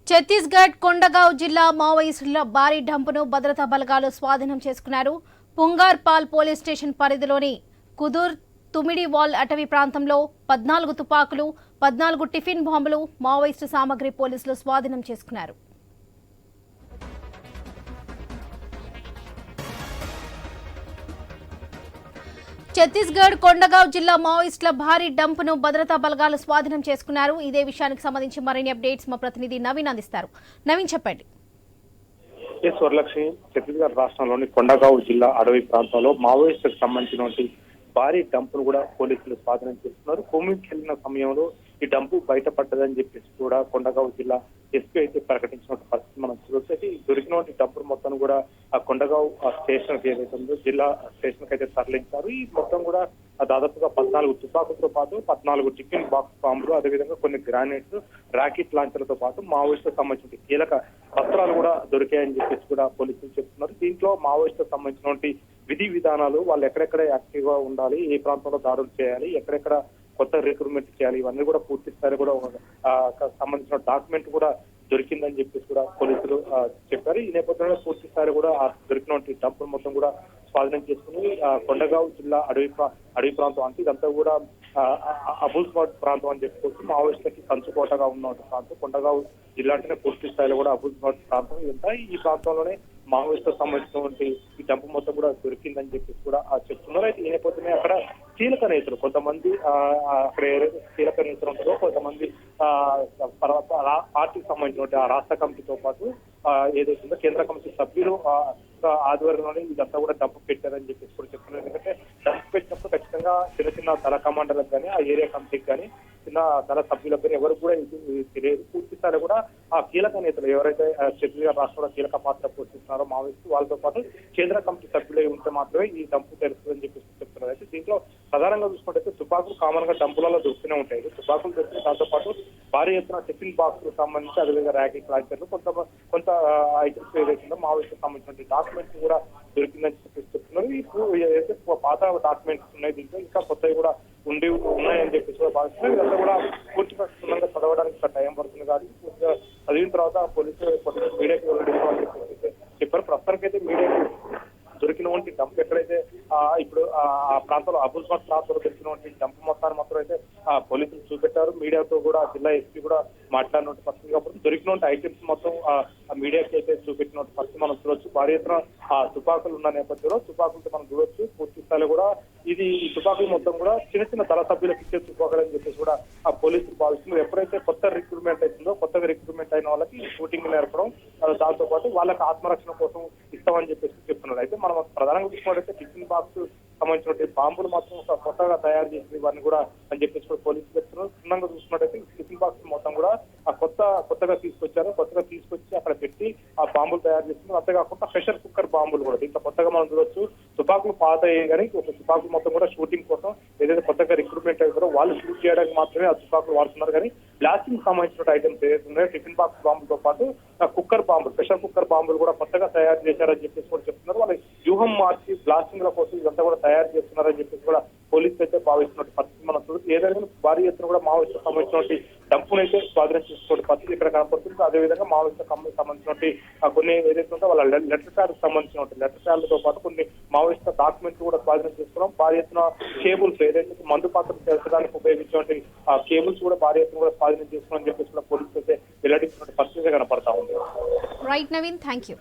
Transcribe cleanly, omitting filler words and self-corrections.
ఛత్తీస్గఢ్ కొండగావ్ జిల్లా మావోయిస్టుల భారీ డంపును భద్రతా బలగాలు స్వాధీనం చేసుకున్నారు. పుంగార్పాల్ పోలీస్ స్టేషన్ పరిధిలోని కుదూర్ తుమిడివాల్ అటవీ ప్రాంతంలో 14 తుపాకులు, 14 టిఫిన్ బాంబులు, మావోయిస్టు సామగ్రి పోలీసులు స్వాధీనం చేసుకున్నారు. ఛత్తీస్గఢ్ కొండగావ్ జిల్లా మావోయిస్టుల భారీ డంపును భద్రతా బలగాలు స్వాధీనం చేసుకున్నారు. ఇదే విషయానికి సంబంధించి మరిన్ని అప్డేట్స్ మా ప్రతినిధి నవీన్ అందిస్తారు. నవీన్ చెప్పండి. వరలక్ష్మి, ఛత్తీస్గఢ్ రాష్ట్రంలోని కొండగావ్ జిల్లా అడవి ప్రాంతంలో మావోయిస్టులకు సంబంధించినటువంటి భారీ డంపును కూడా పోలీసులు స్వాధీనం చేస్తున్నారు. భూమికి వెళ్ళిన సమయంలో ఈ డంపు బయటపడ్డదని చెప్పేసి కూడా కొండగావ్ జిల్లా ఎస్పీ అయితే ప్రకటించిన పరిస్థితి మనం చూస్తే దొరికినటువంటి డంపును మొత్తం కూడా ఆ కొండగావ్ స్టేషన్ ఏదైతే ఉందో జిల్లా స్టేషన్ కి అయితే తరలించారు. ఈ మొత్తం కూడా దాదాపుగా 14 తుపాకులతో పాటు 14 టిఫిన్ బాక్స్ బాంబులు, అదేవిధంగా కొన్ని గ్రానైట్స్, రాకెట్ లాంచర్లతో పాటు మావోయిస్టులకు సంబంధించిన కీలక పత్రాలు కూడా దొరికాయని చెప్పేసి కూడా పోలీసులు చెప్తున్నారు. దీంట్లో మావోయిస్టులకు సంబంధించినటువంటి విధి విధానాలు, వాళ్ళు ఎక్కడెక్కడ యాక్టివ్ గా ఉండాలి, ఏ ప్రాంతంలో దాడులు చేయాలి, ఎక్కడెక్కడ కొత్త రిక్రూట్మెంట్ చేయాలి, ఇవన్నీ కూడా పూర్తి స్థాయి కూడా సంబంధించిన డాక్యుమెంట్ కూడా దొరికిందని చెప్పేసి కూడా పోలీసులు చెప్పారు. ఈ నేపథ్యంలో పూర్తి స్థాయి కూడా దొరికినటువంటి డంపులు మొత్తం కూడా స్వాధీనం చేసుకుని కొండగావ్ జిల్లా అడవి ప్రాంతం అంటే ఇదంతా కూడా అబుల్స్వాడ్ ప్రాంతం అని చెప్పుకోవచ్చు. మావోయిస్టులకి కంచుకోటగా ఉన్న ప్రాంతం కొండగావ్ జిల్లా అంటేనే పూర్తి స్థాయిలో కూడా అబుల్స్వాడ్ ప్రాంతం. ఇదంతా ఈ ప్రాంతంలోనే మావోయిస్టులకు సంబంధించినటువంటి ఈ డంపు మొత్తం కూడా దొరికిందని చెప్పేసి కూడా చెప్తున్నారు. అయితే ఈ నేపథ్యమే అక్కడ కీలక నేతలు కొంతమంది అక్కడ ఎవరైతే కీలక నేతలు ఉంటారో కొంతమంది పార్టీకి సంబంధించిన ఆ రాష్ట్ర కమిటీతో పాటు ఏదైతుందో కేంద్ర కమిటీ సభ్యులు ఆధ్వర్యంలోనే ఇదంతా కూడా డంపు పెట్టారని చెప్పేసి కూడా చెప్తున్నారు. ఎందుకంటే డంపు పెట్టినప్పుడు ఖచ్చితంగా చిన్న చిన్న దళ కమాండర్లకు కానీ, ఆ ఏరియా కమిటీకి కానీ, చిన్న దళ సభ్యులకు కానీ ఎవరికి కూడా తెలియదు. పూర్తి స్థాయిలో కూడా ఆ కీలక నేతలు ఎవరైతే ఛత్తీస్గఢ్ రాష్ట్రంలో కీలక పాత్ర పోషిస్తున్నారో మావోయిస్టు, వాళ్ళతో పాటు కేంద్ర కమిటీ సభ్యులై ఉంటే మాత్రమే ఈ డంపు తెలుస్తుందని చెప్పేసి చెప్తున్నారు. అయితే దీంట్లో ప్రధానంగా చూసుకుంటే తుపాకులు కామన్ గా డంపులలో దొరుకుతూనే ఉంటాయి. తుపాకులు దొరికిన దాంతో పాటు భారీ ఎత్తున టిఫిన్ బాక్స్ కు సంబంధించి, అదేవిధంగా ర్యాకెట్ లాంచర్లు, కొంత ఐటమ్స్ ఏదైతుందో మావోయిస్టుకు సంబంధించిన డాక్యుమెంట్స్ కూడా దొరికిందని చెప్పేసి చెప్తున్నారు. ఇప్పుడు ఏదైతే పాత డాక్యుమెంట్స్ ఉన్నాయి, దీంట్లో ఇంకా కొత్తవి కూడా ఉన్నాయని చెప్పేసి కూడా భావిస్తున్నారు. ఇదంతా కూడా పూర్తిగా క్షుణ్ణంగా చదవడానికి టైం పడుతుంది. కానీ పూర్తిగా చదివిన తర్వాత పోలీసులు మీడియాకి వెళ్ళడం చెప్పారు. ప్రస్తుతానికైతే మీడియాకి దొరికినటువంటి డంప్ ఎక్కడైతే ఇప్పుడు ఆ ప్రాంతంలో అబుల్స్వాడ్ ప్రాంతంలో దొరికినటువంటి డంప్ మొత్తాన్ని మాత్రం అయితే పోలీసులు చూపెట్టారు. మీడియాతో కూడా జిల్లా ఎస్పీ కూడా మాట్లాడినటువంటి పరిస్థితి కాబట్టి దొరికినటువంటి ఐటమ్స్ మొత్తం మీడియాకి అయితే చూపెట్టినటువంటి పరిస్థితి మనం చూడొచ్చు. భారీ ఎత్తున తుపాకులు ఉన్న నేపథ్యంలో తుపాకులతో మనం చూడొచ్చు. పూర్తి స్థాయిలో కూడా ఈ తుపాకులు మొత్తం కూడా చిన్న చిన్న దళ సభ్యులకు ఇచ్చే తుపాకులు అని చెప్పేసి కూడా ఆ పోలీసులు భావిస్తున్నారు. ఎప్పుడైతే కొత్త రిక్రూట్మెంట్ అవుతుందో, కొత్తగా రిక్రూట్మెంట్ అయిన వాళ్ళకి షూటింగ్ నేర్పడం, దాంతో పాటు వాళ్ళకి ఆత్మరక్షణ కోసం ఇస్తామని చెప్పేసి చెప్తున్నారు. అయితే మనం ప్రధానంగా చూసుకున్నట్టయితే టిఫిన్ బాక్స్ సంబంధించిన బాంబులు మాత్రం కొత్తగా తయారు చేసిన వారిని కూడా అని చెప్పేసి కూడా పోలీసులు చెప్తున్నారు. చిన్నంగా చూసుకున్నట్టయితే టిఫిన్ బాక్స్ మొత్తం కూడా ఆ కొత్తగా తీసుకొచ్చారు. కొత్తగా తీసుకొచ్చి అక్కడ పెట్టి ఆ బాంబులు తయారు చేస్తున్నారు. అంతేకాకుండా ప్రెషర్ కుక్కర్ బాంబులు కూడా దీంట్లో కొత్తగా మనం చూడొచ్చు. తుపాకులు పాత కానీ ఒక తుపాకులు మొత్తం కూడా షూటింగ్ కోసం ఏదైతే కొత్తగా రిక్రూట్మెంట్ అవుతారో వాళ్ళు షూట్ చేయడానికి మాత్రమే ఆ తుపాకులు వాడుతున్నారు. కానీ బ్లాస్టింగ్ సంబంధించిన ఐటమ్స్ ఏదైతే ఉన్నాయో టిఫిన్ బాక్స్ బాంబులతో పాటు కుక్కర్ బాంబులు, ప్రెషర్ కుక్కర్ బాంబులు కూడా కొత్తగా తయారు చేశారని చెప్పేసి కూడా చెప్తున్నారు. వాళ్ళ వ్యూహం మార్చి బ్లాస్టింగ్ ల కోసం ఇదంతా కూడా తయారు చేస్తున్నారని చెప్పేసి కూడా పోలీసులు అయితే భావిస్తున్నట్టు పరిస్థితి మనం చూడొచ్చు. ఏదైనా భారీ ఎత్తున కూడా మావోయిస్టులకు సంబంధించినటువంటి డంపును అయితే స్వాధీనం చేసుకోవడం పరిస్థితి ఇక్కడ కనపడుతుంది. అదేవిధంగా మావోయిస్టులకు సంబంధించినటువంటి కొన్ని ఏదైతే ఉందో వాళ్ళ లెటర్ ప్యాడ్కి సంబంధించినటువంటి లెటర్ ప్యాడ్లతో పాటు కొన్ని మావోయిస్టు డాక్యుమెంట్స్ కూడా స్వాధీనం చేసుకోవడం, భారీ ఎత్తున కేబుల్స్ ఏదైతే మందు పాత్రలు చేర్చడానికి ఉపయోగించినటువంటి ఆ కేబుల్స్ కూడా భారీ ఎత్తున కూడా స్వాధీనం చేసుకోవడం చెప్పేసి కూడా పోలీసులు అయితే వెల్లడించినటువంటి పరిస్థితి కనపడతా ఉంది. Right Naveen, thank you.